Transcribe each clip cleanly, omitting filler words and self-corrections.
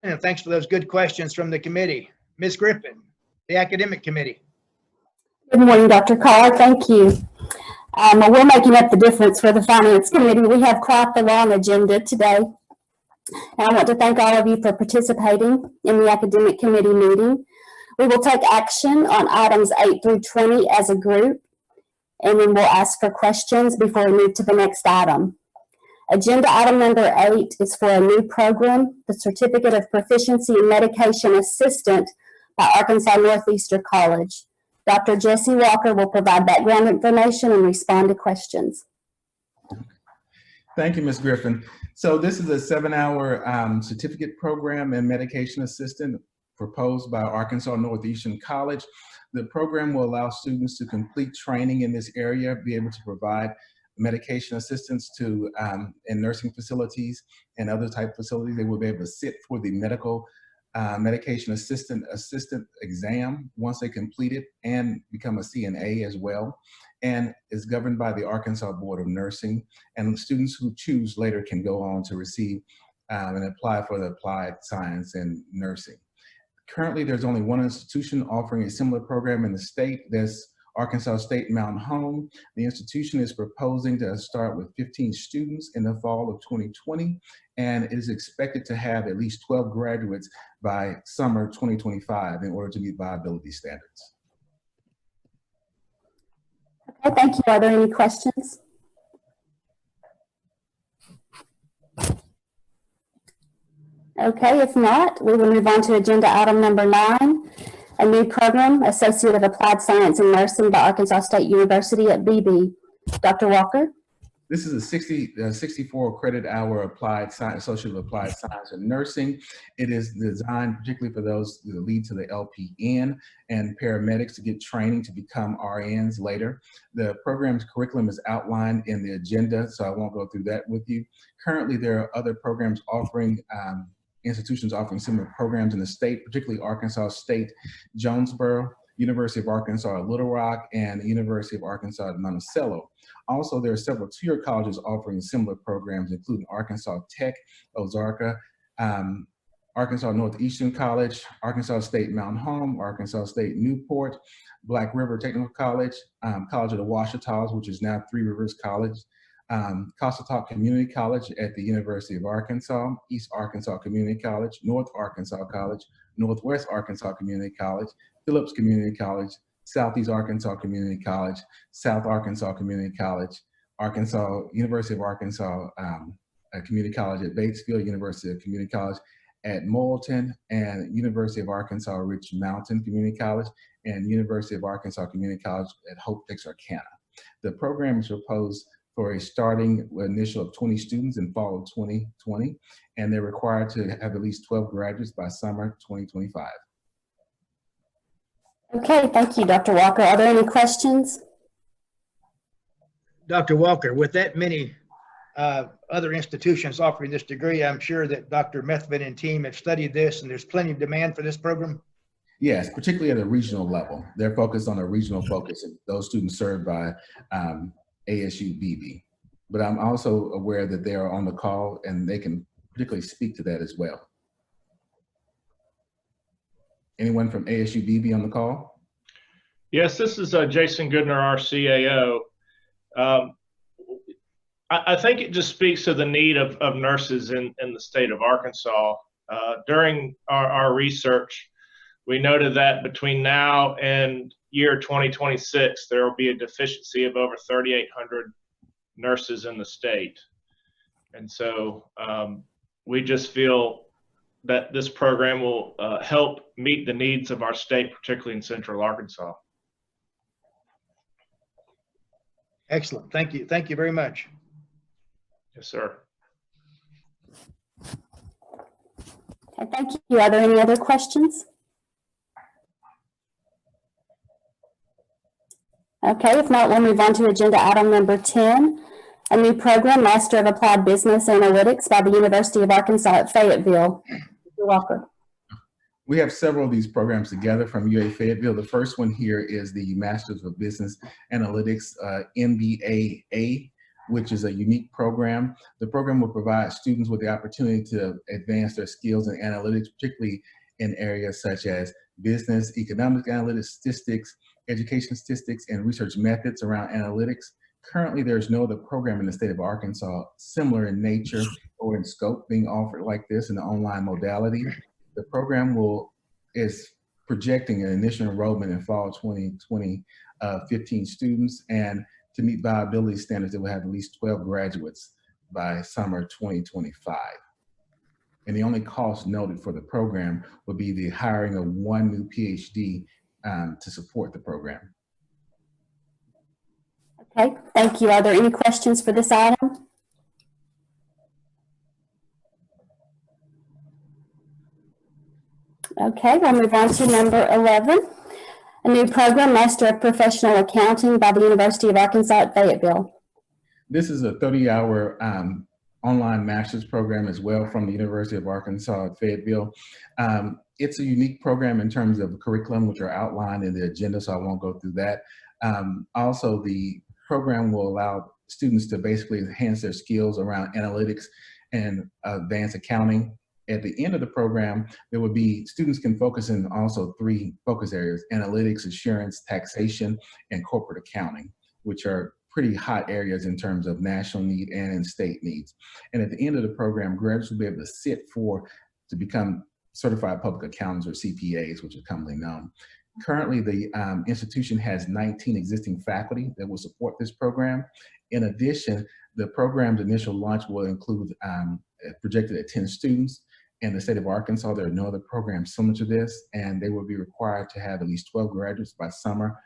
And thanks for those good questions from the committee. Ms. Griffin, the Academic Committee. Good morning, Dr. Carr. Thank you. We're making up the difference for the Finance Committee. We have quite the long agenda today. And I want to thank all of you for participating in the Academic Committee meeting. We will take action on items 8 through 20 as a group, and then we'll ask for questions before we move to the next item. Agenda item number 8 is for a new program, the Certificate of Proficiency in Medication Assistant by Arkansas Northeastern College. Dr. Jesse Walker will provide background information and respond to questions. Thank you, Ms. Griffin. So this is a 7-hour certificate program in medication assistant proposed by Arkansas Northeastern College. The program will allow students to complete training in this area, be able to provide medication assistance to in nursing facilities and other type facilities. They will be able to sit for the medication assistant exam once they complete it and become a CNA as well, and is governed by the Arkansas Board of Nursing. And students who choose later can go on to receive and apply for the applied science in nursing. Currently, there's only one institution offering a similar program in the state. There's Arkansas State Mountain Home. The institution is proposing to start with 15 students in the fall of 2020, and it is expected to have at least 12 graduates by summer 2025 in order to meet viability standards. Okay, thank you. Are there any questions? Okay, if not, we will move on to agenda item number 9, a new program, Associate of Applied Science in Nursing by Arkansas State University at BB. Dr. Walker? This is a 64 credit hour applied science, Associate of Applied Science in Nursing. It is designed particularly for those that lead to the LPN and paramedics to get training to become RNs later. The program's curriculum is outlined in the agenda, so I won't go through that with you. Currently, there are other programs offering institutions offering similar programs in the state, particularly Arkansas State Jonesboro, University of Arkansas at Little Rock, and University of Arkansas at Monticello. Also, there are several two-year colleges offering similar programs, including Arkansas Tech, Ozarka, Arkansas Northeastern College, Arkansas State Mountain Home, Arkansas State Newport, Black River Technical College, College of the Ouachitas, which is now Three Rivers College, Cossatot Community College at the University of Arkansas, East Arkansas Community College, North Arkansas College, Northwest Arkansas Community College, Phillips Community College, Southeast Arkansas Community College, South Arkansas Community College, University of Arkansas Community College at Batesville, University of Community College at Moulton, and University of Arkansas Rich Mountain Community College, and University of Arkansas Community College at Hope Texarkana. The program is proposed for a starting initial of 20 students in fall of 2020, and they're required to have at least 12 graduates by summer 2025. Okay, thank you, Dr. Walker. Are there any questions? Dr. Walker, with that many other institutions offering this degree, I'm sure that Dr. Methvin and team have studied this, and there's plenty of demand for this program. Yes, particularly at a regional level. They're focused on a regional focus, and those students served by AHECB. But I'm also aware that they are on the call, and they can particularly speak to that as well. Anyone from AHECB on the call? Yes, this is Jason Goodner, our CAO. I think it just speaks to the need of nurses in the state of Arkansas. During our research, we noted that between now and year 2026, there will be a deficiency of over 3,800 nurses in the state. And so we just feel that this program will help meet the needs of our state, particularly in Central Arkansas. Excellent. Thank you. Thank you very much. Yes, sir. Okay, thank you. Are there any other questions? Okay, if not, we'll move on to agenda item number 10, a new program, Master of Applied Business Analytics by the University of Arkansas at Fayetteville. You're welcome. We have several of these programs together from UA Fayetteville. The first one here is the Masters of Business Analytics MBAA. which is a unique program. The program will provide students with the opportunity to advance their skills in analytics, particularly in areas such as business, economic analytics, statistics, education statistics, and research methods around analytics. Currently, there is no other program in the state of Arkansas similar in nature or in scope being offered like this in the online modality. The program is projecting an initial enrollment in fall 2020 of 15 students, and to meet viability standards, it will have at least 12 graduates by summer 2025. And the only cost noted for the program would be the hiring of one new PhD to support the program. Okay, thank you. Are there any questions for this item? Okay, we'll move on to number 11, a new program, Master of Professional Accounting by the University of Arkansas at Fayetteville. This is a 30-hour online master's program as well from the University of Arkansas at Fayetteville. It's a unique program in terms of curriculum, which are outlined in the agenda, so I won't go through that. Also, the program will allow students to basically enhance their skills around analytics and advanced accounting. At the end of the program, there will be, students can focus in also 3 focus areas: analytics, assurance, taxation, and corporate accounting, which are pretty hot areas in terms of national need and in state needs. And at the end of the program, graduates will be able to sit to become certified public accountants, or CPAs, which are commonly known. Currently, the institution has 19 existing faculty that will support this program. In addition, the program's initial launch will include projected at 10 students. In the state of Arkansas, there are no other programs similar to this, and they will be required to have at least 12 graduates by summer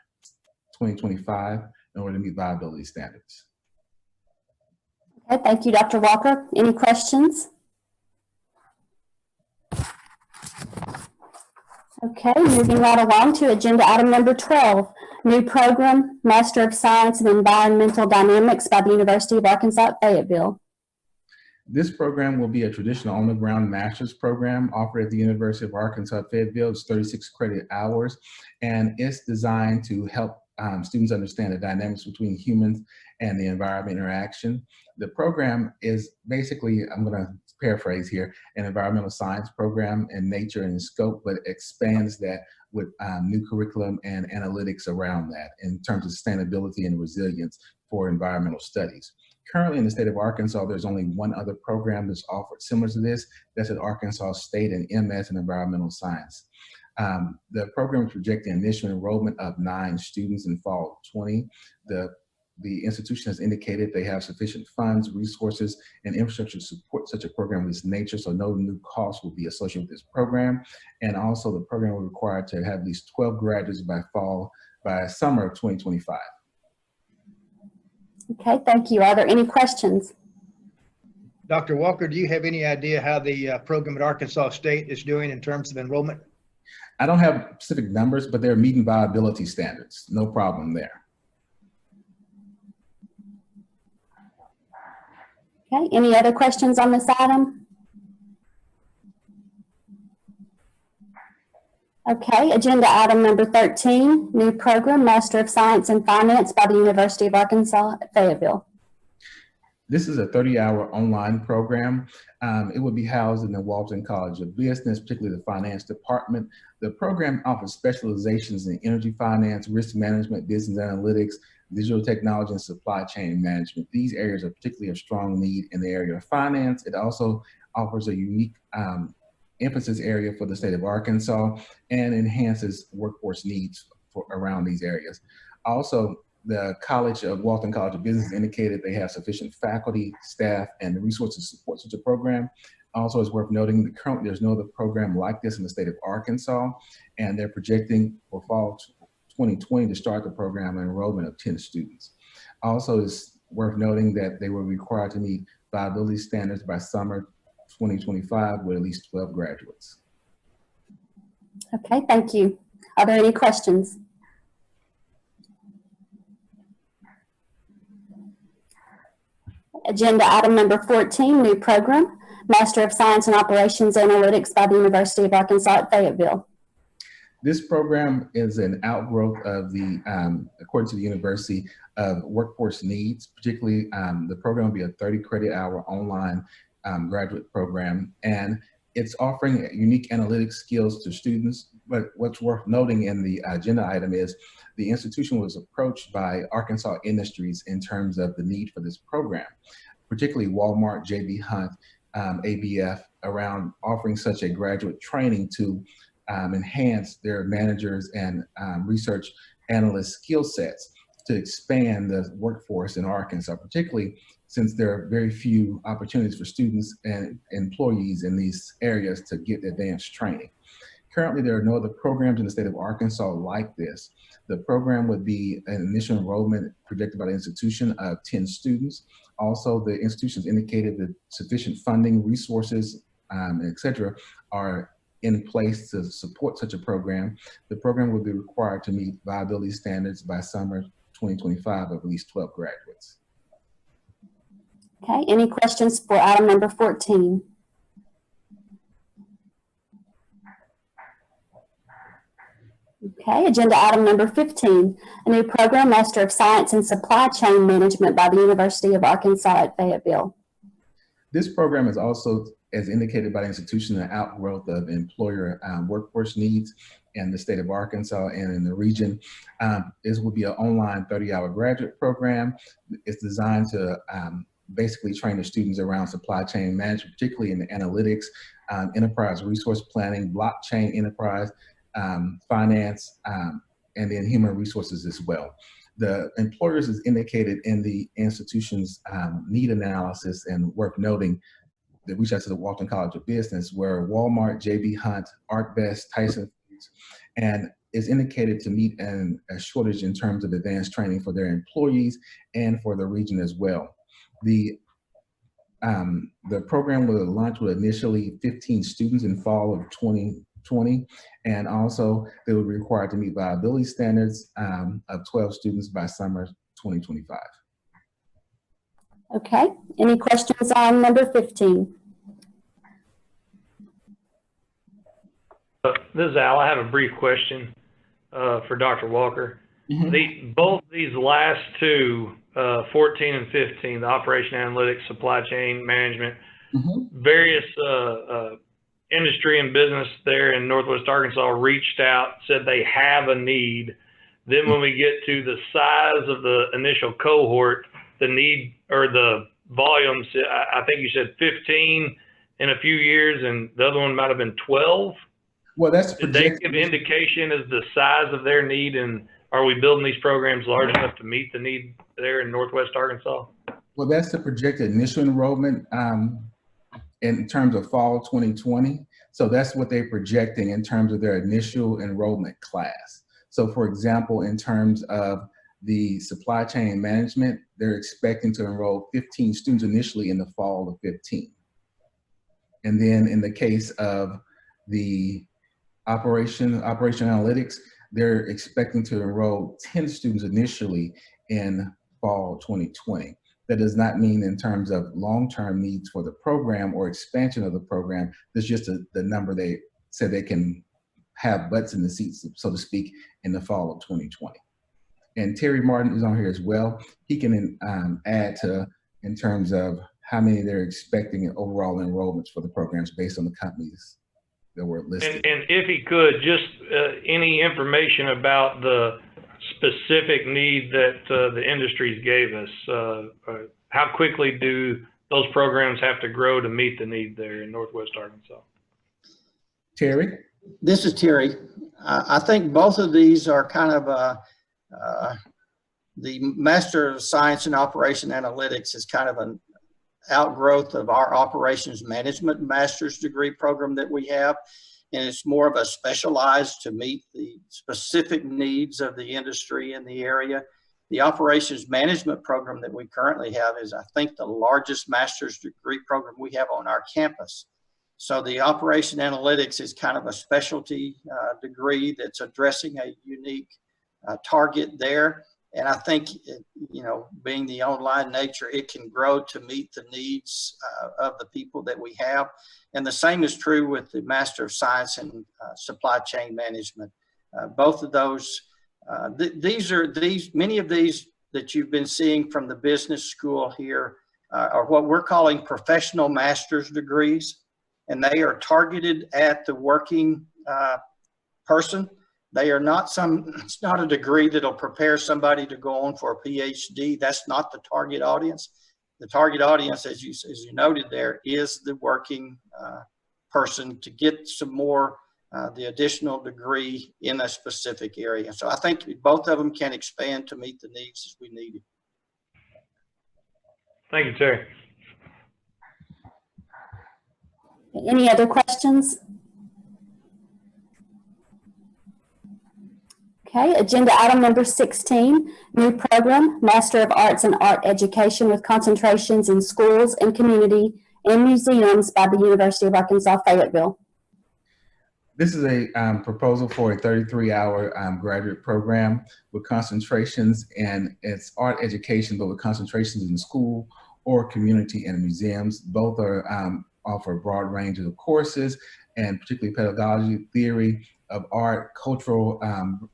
2025 in order to meet viability standards. Okay, thank you, Dr. Walker. Any questions? Okay, moving right along to agenda item number 12, new program, Master of Science in Environmental Dynamics by the University of Arkansas at Fayetteville. This program will be a traditional on-the-ground master's program offered at the University of Arkansas at Fayetteville. It's 36 credit hours, and it's designed to help students understand the dynamics between humans and the environment interaction. The program is basically, I'm going to paraphrase here, an environmental science program in nature and in scope, but expands that with new curriculum and analytics around that in terms of sustainability and resilience for environmental studies. Currently in the state of Arkansas, there's only one other program that's offered similar to this. That's at Arkansas State, and MS in environmental science. The program is projecting initial enrollment of 9 students in fall 20. The institution has indicated they have sufficient funds, resources, and infrastructure to support such a program of this nature, so no new costs will be associated with this program. And also the program will require to have at least 12 graduates by summer of 2025. Okay, thank you. Are there any questions? Dr. Walker, do you have any idea how the program at Arkansas State is doing in terms of enrollment? I don't have specific numbers, but they're meeting viability standards. No problem there. Okay, any other questions on this item? Okay, agenda item number 13, new program, Master of Science in Finance by the University of Arkansas at Fayetteville. This is a 30-hour online program. It will be housed in the Walton College of Business, particularly the finance department. The program offers specializations in energy finance, risk management, business analytics, digital technology, and supply chain management. These areas are particularly of strong need in the area of finance. It also offers a unique emphasis area for the state of Arkansas and enhances workforce needs around these areas. Also, the Walton College of Business indicated they have sufficient faculty, staff, and resources to support such a program. Also, it's worth noting that currently there's no other program like this in the state of Arkansas, and they're projecting for fall 2020 to start the program an enrollment of 10 students. Also, it's worth noting that they were required to meet viability standards by summer 2025 with at least 12 graduates. Okay, thank you. Are there any questions? Agenda item number 14, new program, Master of Science in Operations Analytics by the University of Arkansas at Fayetteville. This program is an outgrowth of the, according to the university, of workforce needs. Particularly, the program will be a 30 credit hour online graduate program, and it's offering unique analytic skills to students. But what's worth noting in the agenda item is the institution was approached by Arkansas Industries in terms of the need for this program, particularly Walmart, J.B. Hunt, ABF, around offering such a graduate training to enhance their managers and research analyst skill sets to expand the workforce in Arkansas, particularly since there are very few opportunities for students and employees in these areas to get advanced training. Currently, there are no other programs in the state of Arkansas like this. The program would be an initial enrollment projected by the institution of 10 students. Also, the institutions indicated that sufficient funding, resources, et cetera, are in place to support such a program. The program will be required to meet viability standards by summer 2025 of at least 12 graduates. Okay, any questions for item number 14? Okay, agenda item number 15, a new program, Master of Science in Supply Chain Management by the University of Arkansas at Fayetteville. This program is also, as indicated by the institution, an outgrowth of employer workforce needs in the state of Arkansas and in the region. This will be an online 30-hour graduate program. It's designed to basically train the students around supply chain management, particularly in the analytics, enterprise resource planning, blockchain enterprise, finance, and then human resources as well. The employers is indicated in the institution's need analysis, and worth noting that reach out to the Walton College of Business, where Walmart, J.B. Hunt, ArcBest, Tyson Foods, and is indicated to meet a shortage in terms of advanced training for their employees and for the region as well. The program will launch with initially 15 students in fall of 2020, and also they will be required to meet viability standards of 12 students by summer 2025. Okay, any questions on number 15? This is Al. I have a brief question for Dr. Walker. Mm-hmm. Both these last two, 14 and 15, the operation analytics, supply chain management, mm-hmm. various industry and business there in Northwest Arkansas reached out, said they have a need. Then when we get to the size of the initial cohort, the need or the volumes, I think you said 15 in a few years, and the other one might have been 12. Well, that's did they give indication as the size of their need, and are we building these programs large enough to meet the need there in Northwest Arkansas? Well, that's the projected initial enrollment in terms of fall 2020. So that's what they're projecting in terms of their initial enrollment class. So for example, in terms of the supply chain management, they're expecting to enroll 15 students initially in the fall of 15. And then in the case of the operation analytics, they're expecting to enroll 10 students initially in fall 2020. That does not mean in terms of long-term needs for the program or expansion of the program. There's just the number they said they can have butts in the seats, so to speak, in the fall of 2020. And Terry Martin is on here as well. He can add to in terms of how many they're expecting in overall enrollments for the programs based on the companies that were listed. And if he could, just any information about the specific need that the industries gave us. How quickly do those programs have to grow to meet the need there in Northwest Arkansas? Terry? This is Terry. I think both of these are kind of the Master of Science in Operation Analytics is kind of an outgrowth of our Operations Management Master's degree program that we have. And it's more of a specialized to meet the specific needs of the industry in the area. The Operations Management program that we currently have is, I think, the largest master's degree program we have on our campus. So the Operation Analytics is kind of a specialty degree that's addressing a unique target there. And I think, being the online nature, it can grow to meet the needs of the people that we have. And the same is true with the Master of Science in Supply Chain Management. Both of those, many of these that you've been seeing from the business school here are what we're calling professional master's degrees, and they are targeted at the working person. They are not it's not a degree that'll prepare somebody to go on for a PhD. That's not the target audience. The target audience, as you noted there, is the working person to get some more, the additional degree in a specific area. So I think both of them can expand to meet the needs as we need it. Thank you, Terry. Any other questions? Okay, agenda item number 16, new program, Master of Arts in Art Education with concentrations in schools and community and museums by the University of Arkansas Fayetteville. This is a proposal for a 33-hour graduate program with concentrations in its art education, but with concentrations in school or community and museums. Both are offer a broad range of courses, and particularly pedagogy, theory of art, cultural,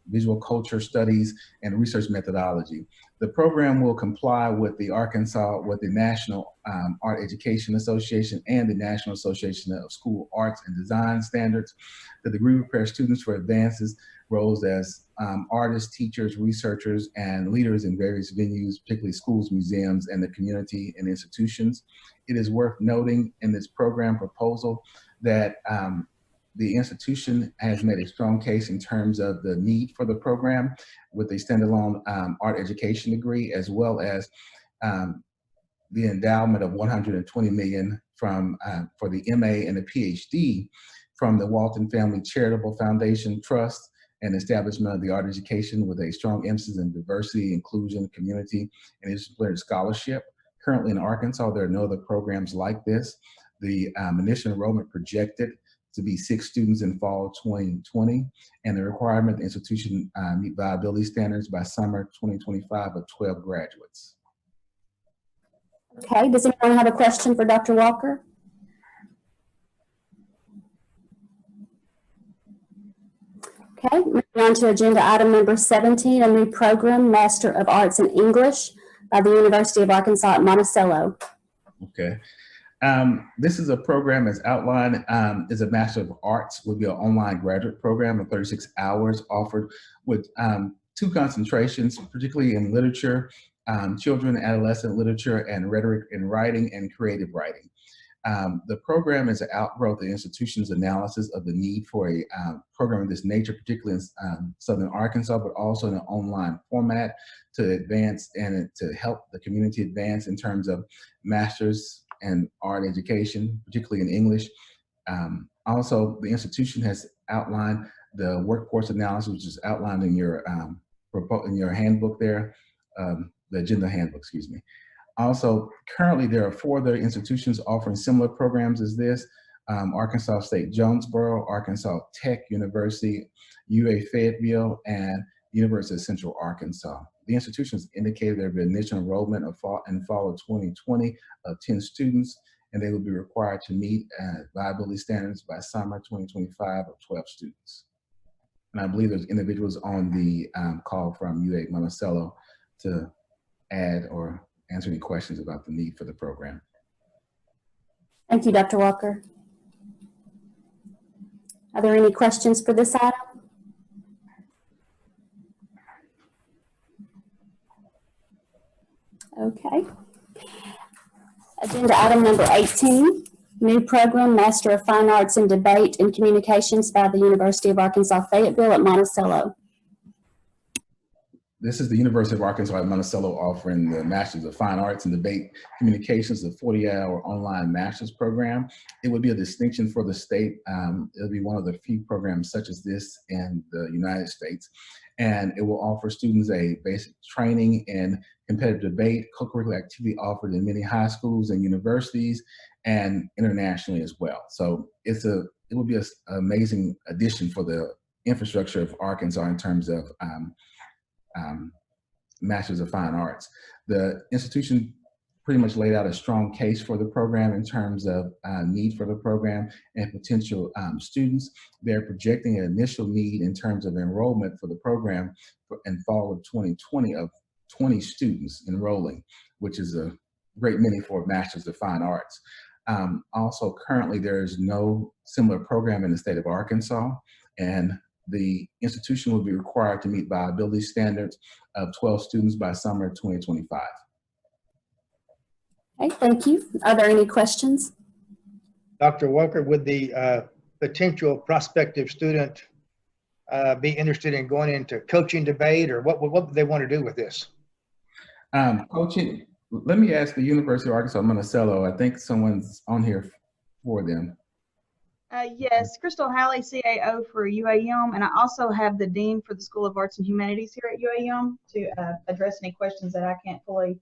visual culture studies, and research methodology. The program will comply with the National Art Education Association and the National Association of School Arts and Design Standards. The degree prepares students for advances roles as artists, teachers, researchers, and leaders in various venues, particularly schools, museums, and the community and institutions. It is worth noting in this program proposal that the institution has made a strong case in terms of the need for the program with a standalone art education degree, as well as the endowment of $120 million for the MA and the PhD from the Walton Family Charitable Foundation Trust and establishment of the art education with a strong emphasis in diversity, inclusion, community, and interdisciplinary scholarship. Currently in Arkansas, there are no other programs like this. The initial enrollment projected to be 6 students in fall 2020, and the requirement the institution meet viability standards by summer 2025 of 12 graduates. Okay, does anyone have a question for Dr. Walker? Okay, moving on to agenda item number 17, a new program, Master of Arts in English by the University of Arkansas at Monticello. Okay. This is a program as outlined, is a Master of Arts, will be an online graduate program of 36 hours offered with 2 concentrations, particularly in literature, children and adolescent literature, and rhetoric and writing and creative writing. The program is an outgrowth of the institution's analysis of the need for a program of this nature, particularly in Southern Arkansas, but also in an online format to advance and to help the community advance in terms of master's and art education, particularly in English. Also, the institution has outlined the workforce analysis, which is outlined in your handbook there, the agenda handbook, excuse me. Also, currently there are 4 other institutions offering similar programs as this: Arkansas State Jonesboro, Arkansas Tech University, UA Fayetteville, and University of Central Arkansas. The institutions indicated there will be initial enrollment in fall of 2020 of 10 students, and they will be required to meet viability standards by summer 2025 of 12 students. And I believe there's individuals on the call from UA Monticello to add or answer any questions about the need for the program. Thank you, Dr. Walker. Are there any questions for this item? Okay. Agenda item number 18, new program, Master of Fine Arts in Debate and Communications by the University of Arkansas Fayetteville at Monticello. This is the University of Arkansas at Monticello offering the Masters of Fine Arts and Debate Communications, the 40-hour online master's program. It would be a distinction for the state. It'll be one of the few programs such as this in the United States. And it will offer students a basic training in competitive debate, co-curricular activity offered in many high schools and universities and internationally as well. So it will be an amazing addition for the infrastructure of Arkansas in terms of Masters of Fine Arts. The institution pretty much laid out a strong case for the program in terms of need for the program and potential students. They're projecting an initial need in terms of enrollment for the program in fall of 2020 of 20 students enrolling, which is a great many for a Master's of Fine Arts. Also, currently, there is no similar program in the state of Arkansas, and the institution will be required to meet viability standards of 12 students by summer of 2025. Okay, thank you. Are there any questions? Dr. Walker, would the potential prospective student be interested in going into coaching debate, or what would they want to do with this? Coaching, let me ask the University of Arkansas Monticello. I think someone's on here for them. Yes, Crystal Halley, CAO for UAM, and I also have the Dean for the School of Arts and Humanities here at UAM to address any questions that I can't fully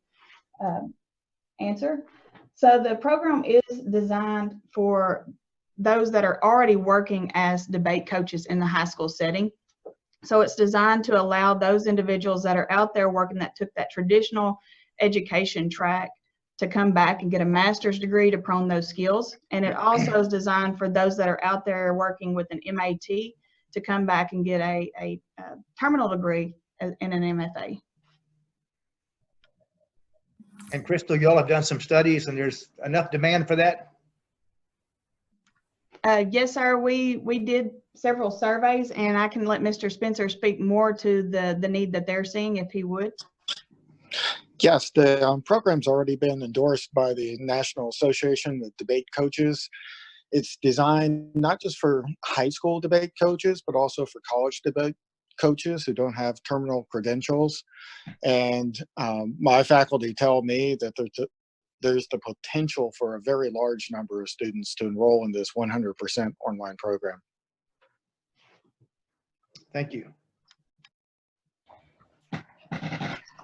answer. So the program is designed for those that are already working as debate coaches in the high school setting. So it's designed to allow those individuals that are out there working that took that traditional education track to come back and get a master's degree to prone those skills. And it also is designed for those that are out there working with an MAT to come back and get a terminal degree in an MFA. And Crystal, y'all have done some studies and there's enough demand for that? Yes, sir. We did several surveys, and I can let Mr. Spencer speak more to the need that they're seeing if he would. Yes, the program's already been endorsed by the National Association of Debate Coaches. It's designed not just for high school debate coaches, but also for college debate coaches who don't have terminal credentials. And my faculty tell me that there's the potential for a very large number of students to enroll in this 100% online program. Thank you.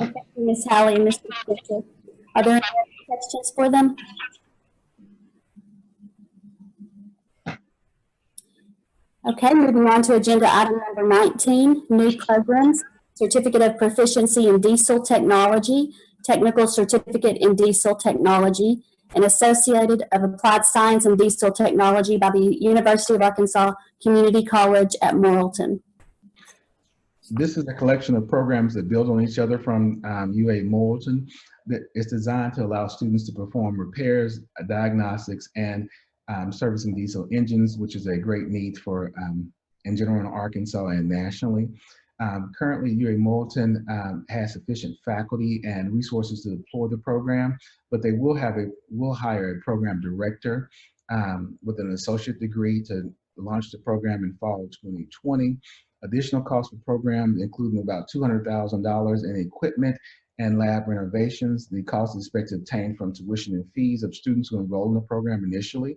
Okay, Ms. Halley and Mr. Spencer. Are there any questions for them? Okay, moving on to agenda item number 19, new programs, Certificate of Proficiency in Diesel Technology, Technical Certificate in Diesel Technology, and Associated of Applied Science and Diesel Technology by the University of Arkansas Community College at Morrilton. This is a collection of programs that build on each other from UA Morrilton. That is designed to allow students to perform repairs, diagnostics, and servicing diesel engines, which is a great need for in general in Arkansas and nationally. Currently, UA Morrilton has sufficient faculty and resources to deploy the program, but they will hire a program director with an associate degree to launch the program in fall of 2020. Additional costs for the program, including about $200,000 in equipment and lab renovations. The cost is expected to obtain from tuition and fees of students who enroll in the program initially,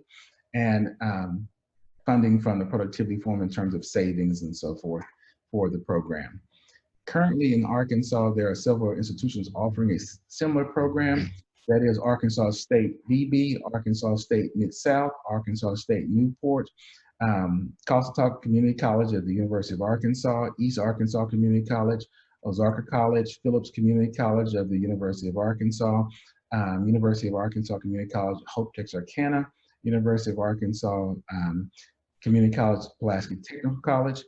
and funding from the productivity form in terms of savings and so forth for the program. Currently in Arkansas, there are several institutions offering a similar program. That is Arkansas State BB, Arkansas State Mid-South, Arkansas State Newport, Cossatot Community College at the University of Arkansas, East Arkansas Community College, Ozarka College, Phillips Community College of the University of Arkansas, University of Arkansas Community College, Hope Texarkana, University of Arkansas Community College, Pulaski Technical College,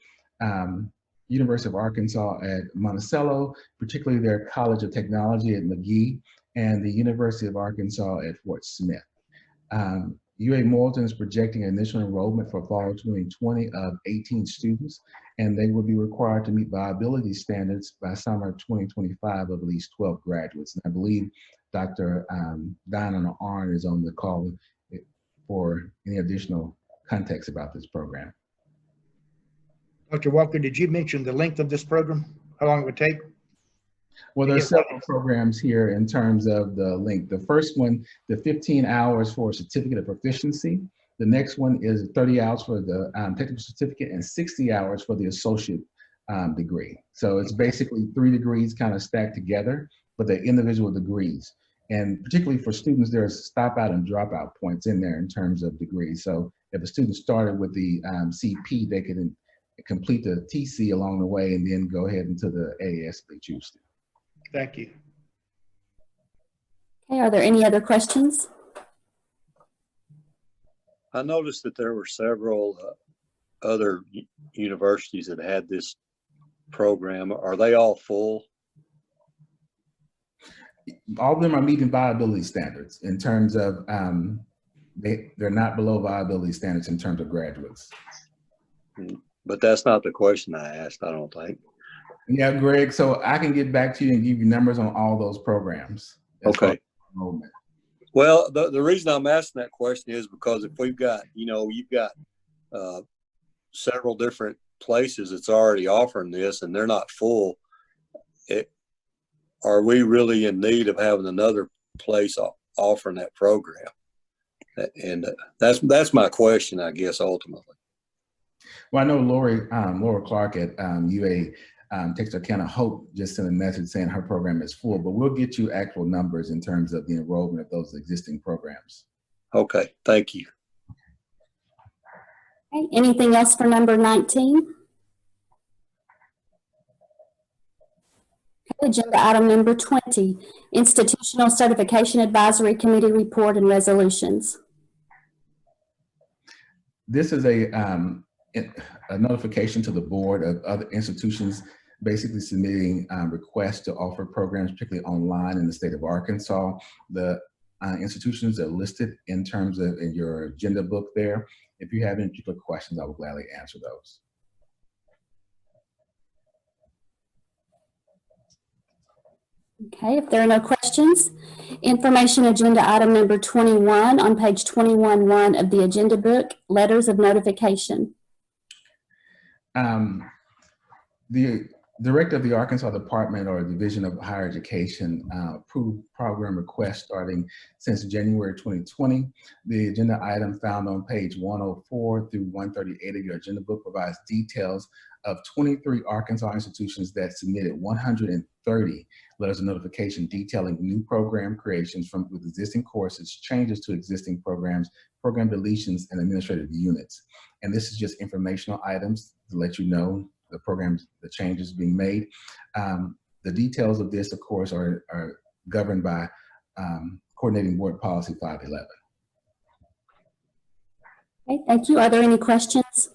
University of Arkansas at Monticello, particularly their College of Technology at McGee, and the University of Arkansas at Fort Smith. UA Morrilton is projecting initial enrollment for fall 2020 of 18 students, and they will be required to meet viability standards by summer 2025 of at least 12 graduates. And I believe Dr. Dinah Arn is on the call for any additional context about this program. Dr. Walker, did you mention the length of this program? How long it would take? Well, there's several programs here in terms of the length. The first one, the 15 hours for Certificate of Proficiency. The next one is 30 hours for the technical certificate and 60 hours for the associate degree. So it's basically 3 degrees kind of stacked together, but they're individual degrees. And particularly for students, there's stop out and drop out points in there in terms of degrees. So if a student started with the CP, they could complete the TC along the way and then go ahead into the AS if they choose to. Thank you. Okay, are there any other questions? I noticed that there were several other universities that had this program. Are they all full? all of them are meeting viability standards in terms of, they're not below viability standards in terms of graduates. But that's not the question I asked, I don't think. Yeah, Greg, so I can get back to you and give you numbers on all those programs. Okay. Well, the reason I'm asking that question is because if we've got, you've got several different places that's already offering this and they're not full, are we really in need of having another place offering that program? And that's my question, I guess, ultimately. Well, I know Laura Clark at UA takes account of Hope just sent a message saying her program is full, but we'll get you actual numbers in terms of the enrollment of those existing programs. Okay, thank you. Okay, anything else for number 19? Okay, agenda item number 20, Institutional Certification Advisory Committee Report and Resolutions. This is a notification to the board of other institutions basically submitting requests to offer programs, particularly online in the state of Arkansas. The institutions are listed in terms of in your agenda book there. If you have any particular questions, I will gladly answer those. Okay, if there are no questions, information agenda item number 21 on page 21.1 of the agenda book, letters of notification. The director of the Arkansas Department or Division of Higher Education approved program requests starting since January 2020. The agenda item found on page 104 through 138 of your agenda book provides details of 23 Arkansas institutions that submitted 130 letters of notification detailing new program creations with existing courses, changes to existing programs, program deletions, and administrative units. And this is just informational items to let you know the programs, the changes being made. The details of this, of course, are governed by Coordinating Board Policy 511. Okay, thank you. Are there any questions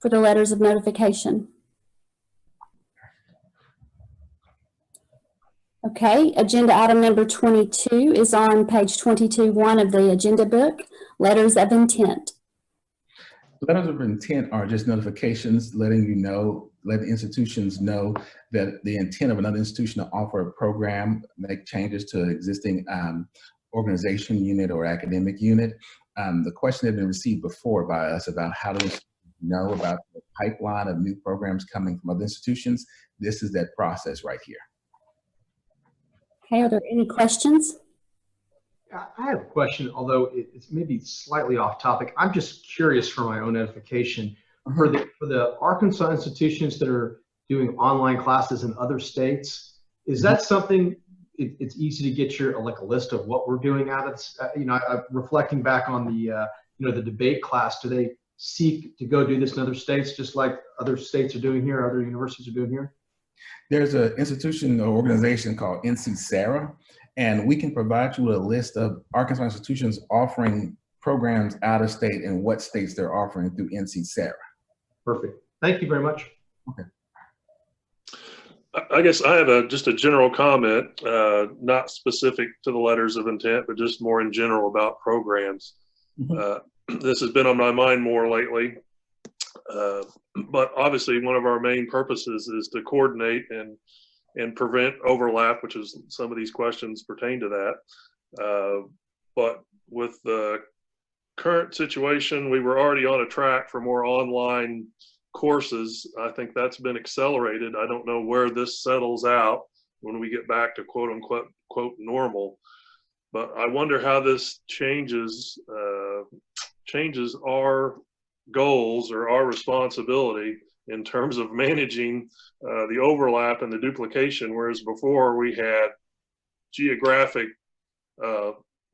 for the letters of notification? Okay, agenda item number 22 is on page 22.1 of the agenda book, letters of intent. Letters of intent are just notifications letting you know, letting institutions know that the intent of another institution to offer a program, make changes to existing organization unit or academic unit. The question had been received before by us about how do we know about the pipeline of new programs coming from other institutions. This is that process right here. Okay, are there any questions? I have a question, although it's maybe slightly off topic. I'm just curious for my own edification. For the Arkansas institutions that are doing online classes in other states, is that something it's easy to get your like a list of what we're doing out of reflecting back on the the debate class? Do they seek to go do this in other states, just like other states are doing here, other universities are doing here? There's an institution or organization called NC Sarah, and we can provide you with a list of Arkansas institutions offering programs out of state and what states they're offering through NC Sarah. Perfect. Thank you very much. Okay. I guess I have just a general comment, not specific to the letters of intent, but just more in general about programs. This has been on my mind more lately. But obviously one of our main purposes is to coordinate and prevent overlap, which is some of these questions pertain to that. But with the current situation, we were already on a track for more online courses. I think that's been accelerated. I don't know where this settles out when we get back to quote unquote normal, but I wonder how this changes our goals or our responsibility in terms of managing the overlap and the duplication, whereas before we had geographic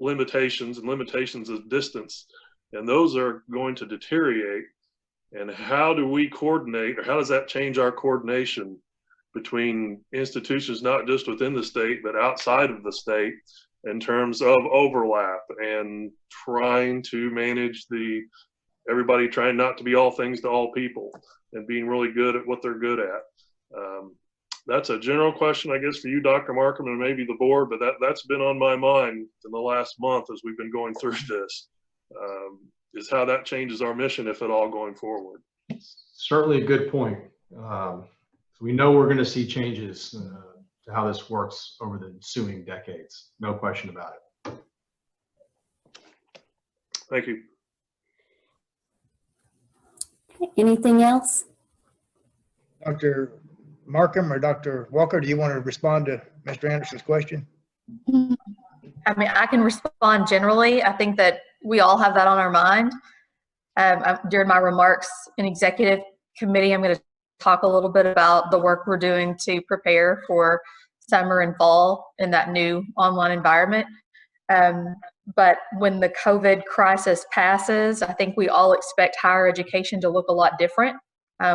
limitations and limitations of distance, and those are going to deteriorate. And how do we coordinate, or how does that change our coordination between institutions, not just within the state, but outside of the state, in terms of overlap and trying to manage everybody trying not to be all things to all people and being really good at what they're good at. that's a general question, I guess, for you, Dr. Markham, and maybe the board, but that's been on my mind in the last month as we've been going through this, is how that changes our mission, if at all, going forward. Certainly a good point. So we know we're going to see changes to how this works over the ensuing decades. No question about it. Thank you. Anything else? Dr. Markham or Dr. Walker, do you want to respond to Mr. Anderson's question? I mean, I can respond generally. I think that we all have that on our mind. During my remarks in executive committee, I'm going to talk a little bit about the work we're doing to prepare for summer and fall in that new online environment. But when the COVID crisis passes, I think we all expect higher education to look a lot different.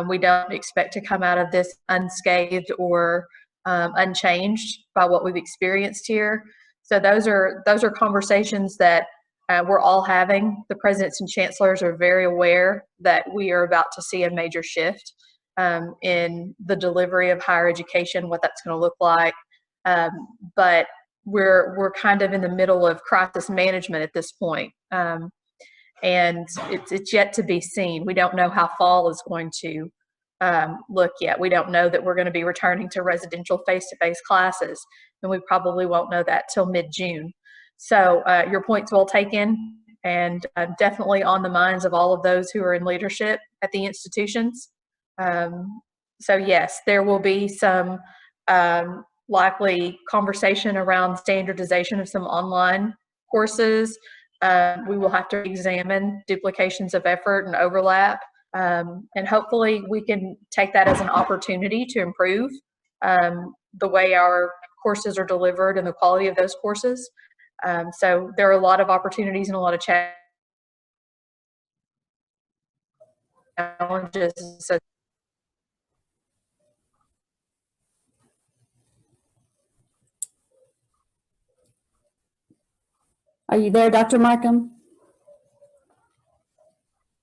We don't expect to come out of this unscathed or unchanged by what we've experienced here. So those are conversations that we're all having. The presidents and chancellors are very aware that we are about to see a major shift in the delivery of higher education, what that's going to look like. But we're kind of in the middle of crisis management at this point. And it's yet to be seen. We don't know how fall is going to look yet. We don't know that we're going to be returning to residential face-to-face classes, and we probably won't know that till mid-June. So your point's well taken, and definitely on the minds of all of those who are in leadership at the institutions. So yes, there will be some likely conversation around standardization of some online courses. We will have to examine duplications of effort and overlap, and hopefully we can take that as an opportunity to improve the way our courses are delivered and the quality of those courses. So there are a lot of opportunities and a lot of challenges. So Are you there, Dr. Markham?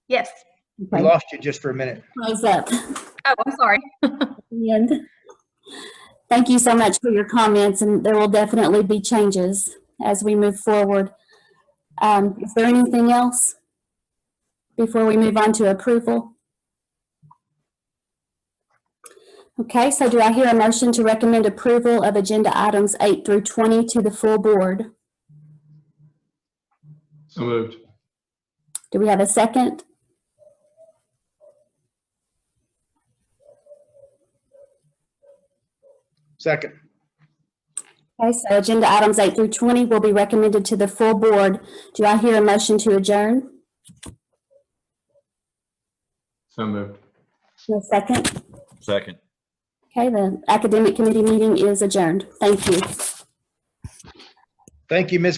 yes. We lost you just for a minute. Close up. Oh, I'm sorry. And thank you so much for your comments, and there will definitely be changes as we move forward. Is there anything else before we move on to approval? Okay, so do I hear a motion to recommend approval of agenda items 8 through 20 to the full board? So moved. Do we have a second? Second. Okay, so agenda items 8 through 20 will be recommended to the full board. Do I hear a motion to adjourn? So moved. A second? Second. Okay, the academic committee meeting is adjourned. Thank you. Thank you, Ms.